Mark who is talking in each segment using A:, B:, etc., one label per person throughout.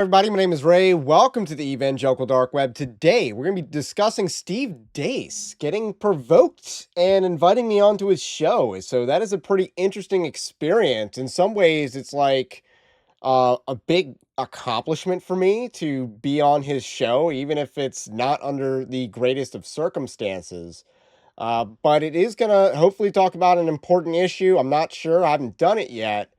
A: Everybody, my name is Ray. Welcome to the Evangelical Dark Web. Today, we're going to be discussing Steve Deace getting provoked and inviting me onto his show. So that is a pretty interesting experience. In some ways, it's like a big accomplishment for me to be on his show, even if it's not under the greatest of circumstances. But it is going to hopefully talk about an important issue. I'm not sure. I haven't done it yet.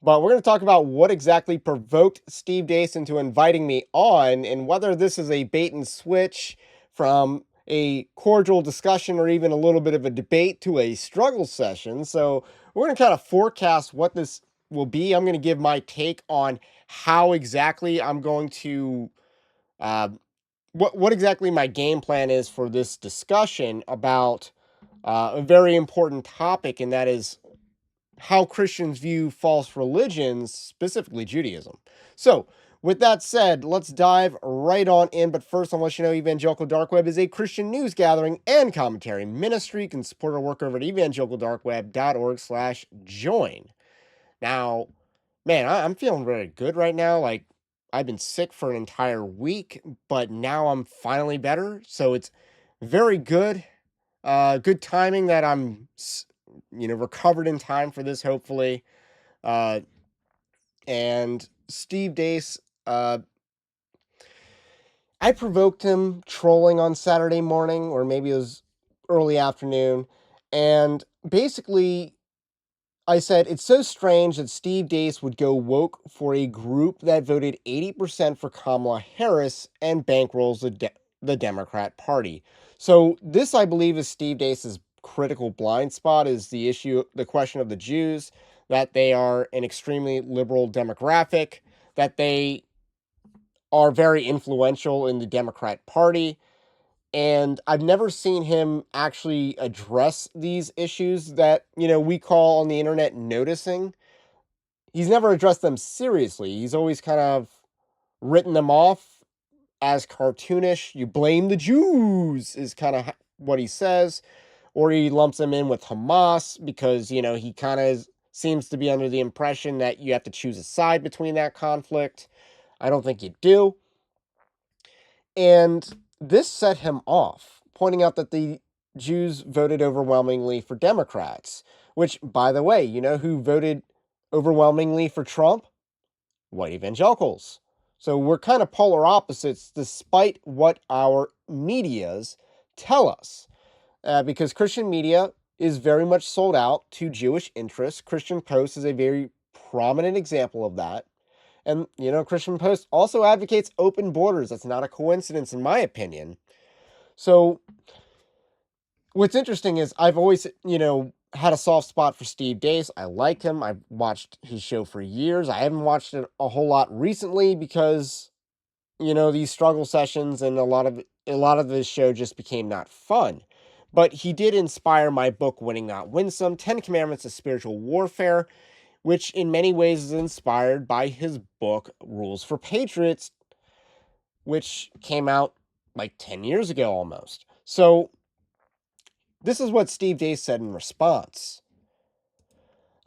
A: But we're going to talk about what exactly provoked Steve Deace into inviting me on and whether this is a bait and switch from a cordial discussion or even a little bit of a debate to a struggle session. So we're going to kind of forecast what this will be. I'm going to give my take on how exactly I'm going to, uh, what exactly my game plan is for this discussion about a very important topic, and that is how Christians view false religions, specifically Judaism. So, with that said, let's dive right on in. But first, I'll let you know Evangelical Dark Web is a Christian news gathering and commentary ministry. You can support our work over at evangelicaldarkweb.org/join. Now, man, I'm feeling very good right now. Like, I've been sick for an entire week, but now I'm finally better. So it's very good. Good timing that I'm recovered in time for this, hopefully. Uh, and Steve Deace, I provoked him trolling on Saturday morning, or maybe it was early afternoon. And basically, I said, it's so strange that Steve Deace would go woke for a group that voted 80% for Kamala Harris and bankrolls the Democrat Party. So this, I believe, is Steve Deace's critical blind spot, is the question of the Jews, that they are an extremely liberal demographic, that they are very influential in the Democrat Party. And I've never seen him actually address these issues that, we call on the internet noticing. He's never addressed them seriously. He's always kind of written them off as cartoonish. You blame the Jews, is kind of what he says. Or he lumps them in with Hamas because, he kind of seems to be under the impression that you have to choose a side between that conflict. I don't think you do. And this set him off, pointing out that the Jews voted overwhelmingly for Democrats, which, by the way, you know who voted overwhelmingly for Trump? White evangelicals. So we're kind of polar opposites despite what our medias tell us. Because Christian media is very much sold out to Jewish interests. Christian Post is a very prominent example of that. And, Christian Post also advocates open borders. That's not a coincidence, in my opinion. So, what's interesting is I've always, had a soft spot for Steve Deace. I like him. I've watched his show for years. I haven't watched it a whole lot recently because, these struggle sessions and a lot of this show just became not fun. But he did inspire my book, Winning Not Winsome, 10 Commandments of Spiritual Warfare, which in many ways is inspired by his book, Rules for Patriots, which came out like 10 years ago almost. So this is what Steve Deace said in response.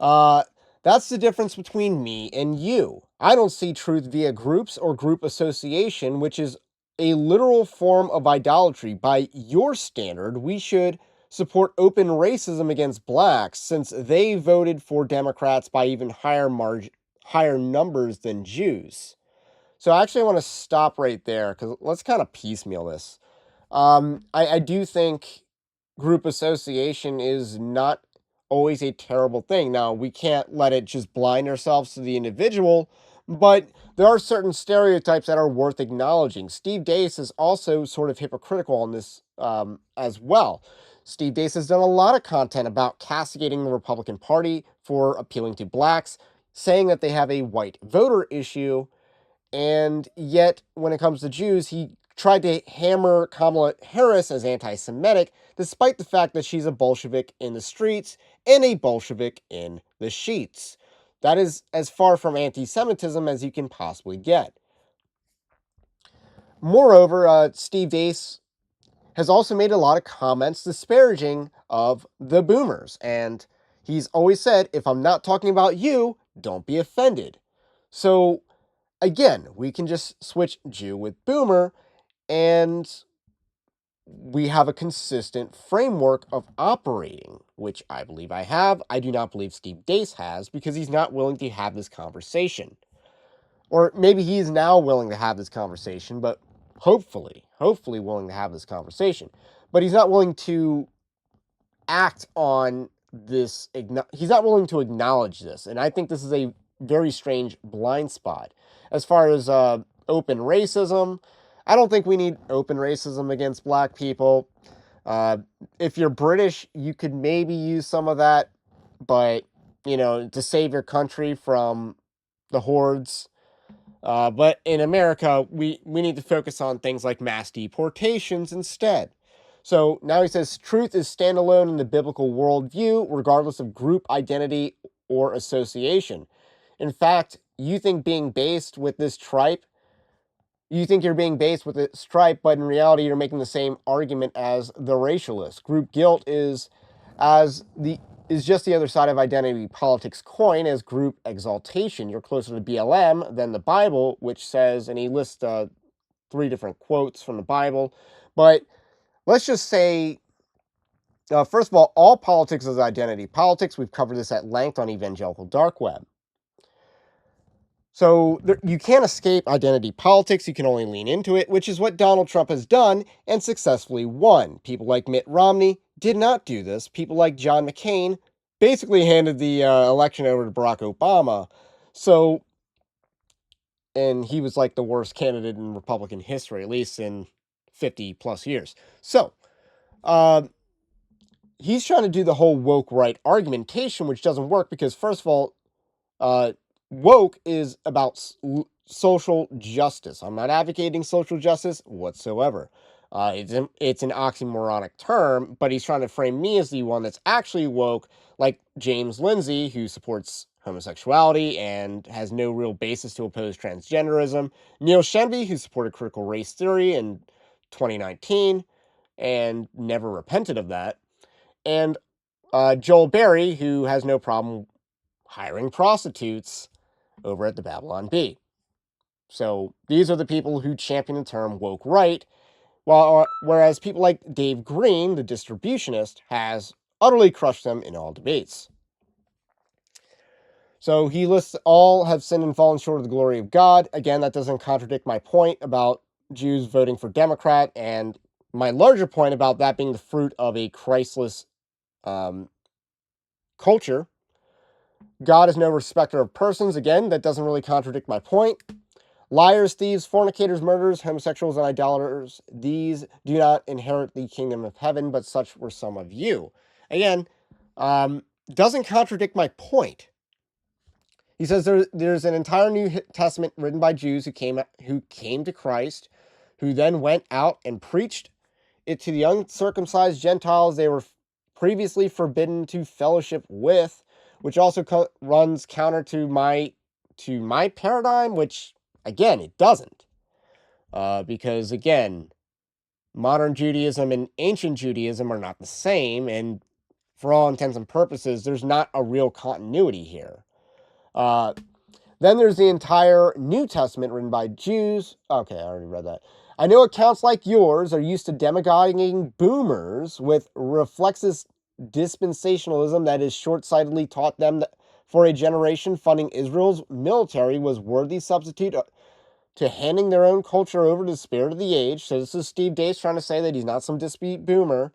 A: That's the difference between me and you. I don't see truth via groups or group association, which is a literal form of idolatry. By your standard, we should support open racism against blacks since they voted for Democrats by even higher numbers than Jews. So I actually want to stop right there because let's kind of piecemeal this. I do think group association is not always a terrible thing. Now, we can't let it just blind ourselves to the individual, but there are certain stereotypes that are worth acknowledging. Steve Deace is also sort of hypocritical on this as well. Steve Deace has done a lot of content about castigating the Republican Party for appealing to blacks, saying that they have a white voter issue, and yet when it comes to Jews, he tried to hammer Kamala Harris as anti-Semitic, despite the fact that she's a Bolshevik in the streets and a Bolshevik in the sheets. That is as far from anti-Semitism as you can possibly get. Moreover, Steve Deace has also made a lot of comments disparaging of the boomers, and he's always said, if I'm not talking about you, don't be offended. So again, we can just switch Jew with boomer, and we have a consistent framework of operating, which I believe I have. I do not believe Steve Deace has, because he's not willing to have this conversation. Or maybe he is now willing to have this conversation, but hopefully willing to have this conversation. But he's not willing to act on this. He's not willing to acknowledge this. And I think this is a very strange blind spot. As far as open racism, I don't think we need open racism against black people. Uh, if you're British, you could maybe use some of that, but, to save your country from the hordes. But in America, we need to focus on things like mass deportations instead. So now he says truth is standalone in the biblical worldview, regardless of group identity or association. In fact, you think you're being based with this tripe, but in reality, you're making the same argument as the racialist. Group guilt is just the other side of identity politics coin as group exaltation. You're closer to BLM than the Bible, which says, and he lists 3 different quotes from the Bible. But let's just say, first of all politics is identity politics. We've covered this at length on Evangelical Dark Web. So you can't escape identity politics. You can only lean into it, which is what Donald Trump has done and successfully won. People like Mitt Romney did not do this. People like John McCain basically handed the election over to Barack Obama. So, and he was like the worst candidate in Republican history, at least in 50 plus years. So, he's trying to do the whole woke right argumentation, which doesn't work because, first of all, woke is about social justice. I'm not advocating social justice whatsoever. It's an oxymoronic term, but he's trying to frame me as the one that's actually woke, like James Lindsay, who supports homosexuality and has no real basis to oppose transgenderism. Neil Shenby, who supported critical race theory in 2019 and never repented of that. And Joel Berry, who has no problem hiring prostitutes over at the Babylon Bee. So these are the people who champion the term woke right, whereas people like Dave Green, the distributionist, has utterly crushed them in all debates. So he lists all have sinned and fallen short of the glory of God. Again, that doesn't contradict my point about Jews voting for Democrat, and my larger point about that being the fruit of a Christless culture. God is no respecter of persons. Again, that doesn't really contradict my point. Liars, thieves, fornicators, murderers, homosexuals, and idolaters, these do not inherit the kingdom of heaven, but such were some of you. Again, doesn't contradict my point. He says there's an entire New Testament written by Jews who came to Christ, who then went out and preached it to the uncircumcised Gentiles they were previously forbidden to fellowship with, which also runs counter to my paradigm, which, again, it doesn't. Because, again, modern Judaism and ancient Judaism are not the same, and for all intents and purposes, there's not a real continuity here. Then there's the entire New Testament written by Jews. Okay, I already read that. I know accounts like yours are used to demagoguing boomers with reflexive dispensationalism that is short-sightedly taught them that for a generation funding Israel's military was worthy substitute to handing their own culture over to the spirit of the age. So this is Steve Deace trying to say that he's not some deadbeat boomer.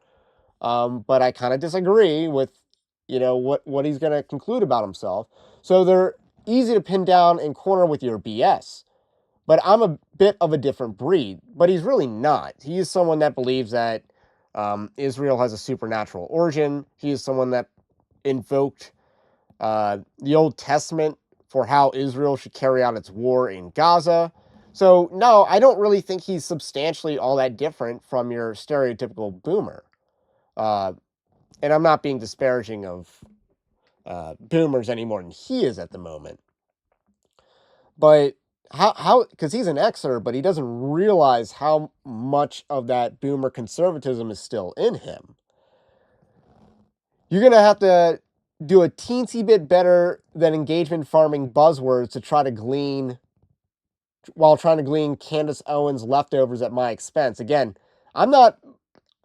A: But I kind of disagree with, what he's going to conclude about himself. So they're easy to pin down and corner with your BS. But I'm a bit of a different breed. But he's really not. He is someone that believes that Israel has a supernatural origin. He is someone that invoked the Old Testament for how Israel should carry out its war in Gaza. So, no, I don't really think he's substantially all that different from your stereotypical boomer. And I'm not being disparaging of boomers any more than he is at the moment. But how, because he's an Xer, but he doesn't realize how much of that boomer conservatism is still in him. You're going to have to do a teensy bit better than engagement farming buzzwords to try to glean while trying to glean Candace Owens leftovers at my expense. Again, I'm not.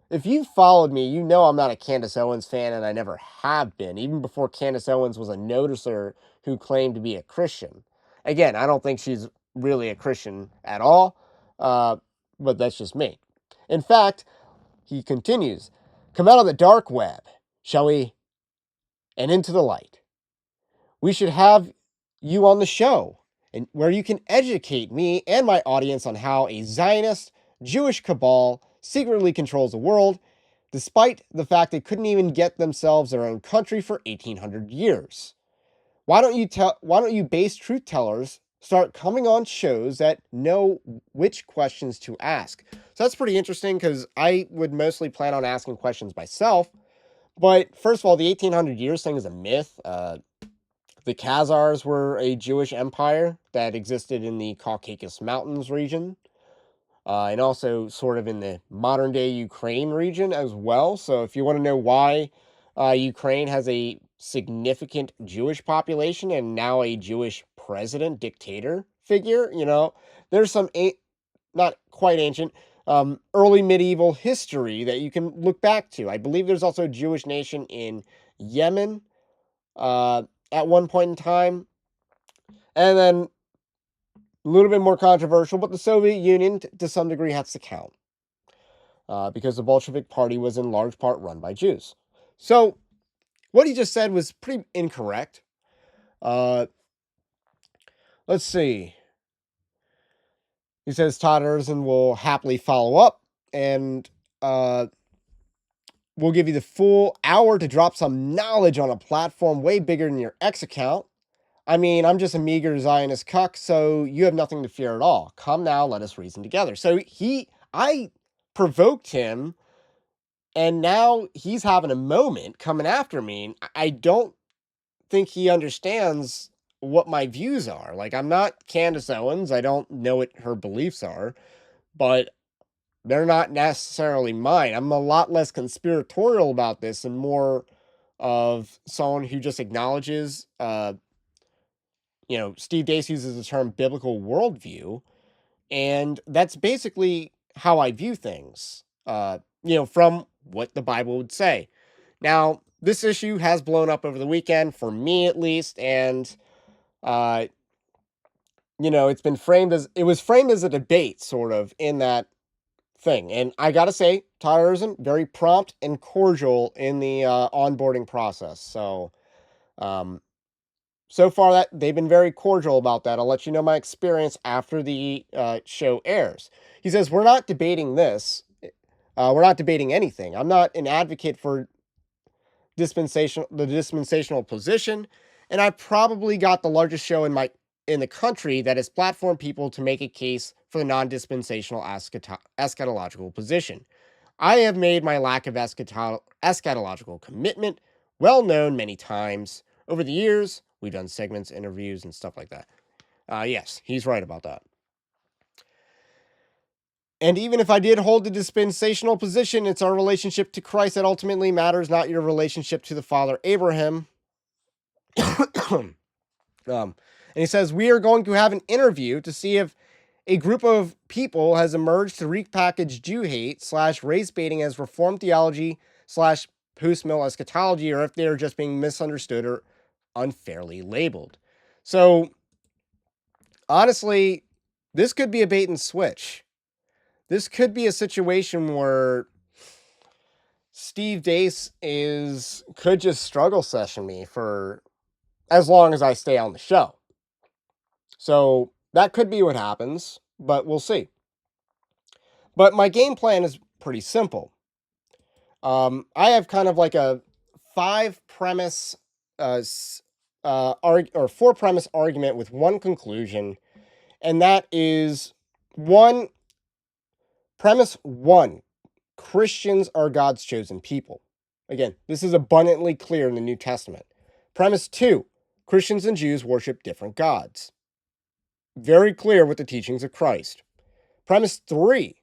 A: If you followed me, you know I'm not a Candace Owens fan, and I never have been, even before Candace Owens was a noticer who claimed to be a Christian. Again, I don't think she's really a Christian at all, but that's just me. In fact, he continues, come out of the dark web, shall we, and into the light. We should have you on the show, and where you can educate me and my audience on how a Zionist Jewish cabal secretly controls the world, despite the fact they couldn't even get themselves their own country for 1800 years. Why don't you base truth tellers start coming on shows that know which questions to ask? So that's pretty interesting, because I would mostly plan on asking questions myself. But first of all, the 1800 years thing is a myth. The Khazars were a Jewish empire that existed in the Caucasus Mountains region, and also sort of in the modern day Ukraine region as well. So if you want to know why Ukraine has a significant Jewish population and now a Jewish president, dictator figure, there's some not quite ancient, early medieval history that you can look back to. I believe there's also a Jewish nation in Yemen at one point in time. And then a little bit more controversial, but the Soviet Union, to some degree, has to count, because the Bolshevik Party was in large part run by Jews. So what he just said was pretty incorrect. Let's see. He says Todd Erzin will happily follow up, and we'll give you the full hour to drop some knowledge on a platform way bigger than your X account. I mean, I'm just a meager Zionist cuck, so you have nothing to fear at all. Come now, let us reason together. So I provoked him, and now he's having a moment coming after me. I don't think he understands what my views are. Like, I'm not Candace Owens. I don't know what her beliefs are, but they're not necessarily mine. I'm a lot less conspiratorial about this and more of someone who just acknowledges, Steve Deace uses the term biblical worldview, and that's basically how I view things, from what the Bible would say. Now, this issue has blown up over the weekend, for me at least, and, it was framed as a debate, sort of, in that thing. And I gotta say, Todd Erzin, very prompt and cordial in the onboarding process. So far, that they've been very cordial about that. I'll let you know my experience after the show airs. He says, we're not debating this. We're not debating anything. I'm not an advocate for the dispensational position, and I probably got the largest show in the country that has platformed people to make a case for the non-dispensational eschatological position. I have made my lack of eschatological commitment well known many times over the years. We've done segments, interviews, and stuff like that. Yes, he's right about that. And even if I did hold the dispensational position, it's our relationship to Christ that ultimately matters, not your relationship to the father Abraham. And he says, we are going to have an interview to see if a group of people has emerged to repackage Jew hate / race baiting as reformed theology / post-mill eschatology, or if they're just being misunderstood or unfairly labeled. So, honestly, this could be a bait and switch. This could be a situation where Steve Deace could just struggle session me for as long as I stay on the show. So that could be what happens, but we'll see. But my game plan is pretty simple. I have kind of like a 5-premise or 4-premise argument with one conclusion, and that is premise 1, Christians are God's chosen people. Again, this is abundantly clear in the New Testament. Premise 2, Christians and Jews worship different gods. Very clear with the teachings of Christ. Premise 3,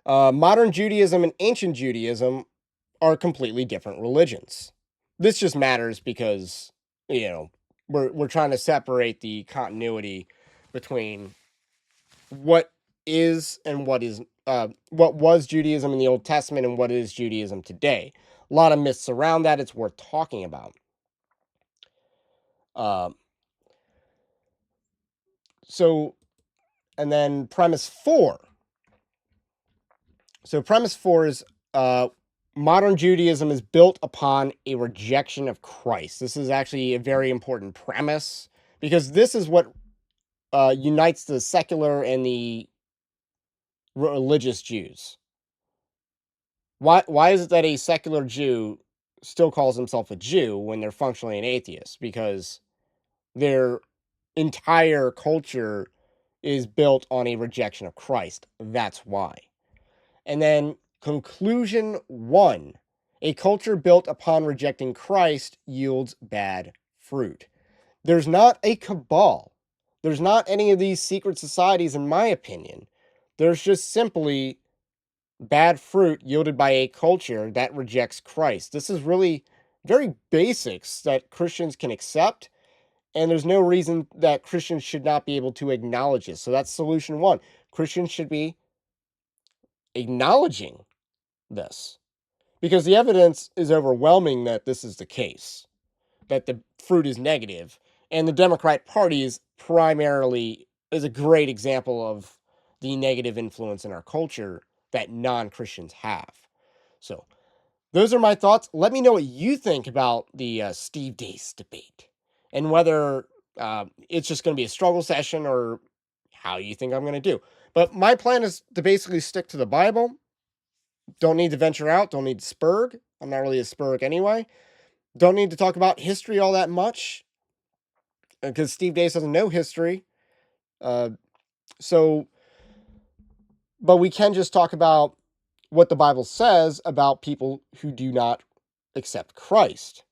A: modern Judaism and ancient Judaism are completely different religions. This just matters because, we're trying to separate the continuity between what is and what was Judaism in the Old Testament and what is Judaism today. A lot of myths around that. It's worth talking about. Um, so, and then premise 4. So, premise 4 is modern Judaism is built upon a rejection of Christ. This is actually a very important premise because this is what unites the secular and the religious Jews. Why is it that a secular Jew still calls himself a Jew when they're functionally an atheist? Because their entire culture is built on a rejection of Christ. That's why. And then conclusion 1. A culture built upon rejecting Christ yields bad fruit. There's not a cabal. There's not any of these secret societies, in my opinion. There's just simply bad fruit yielded by a culture that rejects Christ. This is really very basics that Christians can accept, and there's no reason that Christians should not be able to acknowledge this. So that's solution 1. Christians should be acknowledging this because the evidence is overwhelming that this is the case, that the fruit is negative, and the Democrat Party is a great example of the negative influence in our culture that non-Christians have. So those are my thoughts. Let me know what you think about the Steve Deace debate and whether it's just going to be a struggle session or how you think I'm going to do. But my plan is to basically stick to the Bible. Don't need to venture out. Don't need to spurg. I'm not really a spurg anyway. Don't need to talk about history all that much because Steve Deace doesn't know history. Uh, so, but we can just talk about what the Bible says about people who do not accept Christ,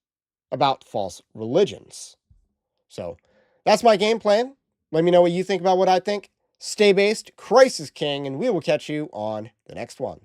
A: about false religions. So that's my game plan. Let me know what you think about what I think. Stay based, Christ is king, and we will catch you on the next one.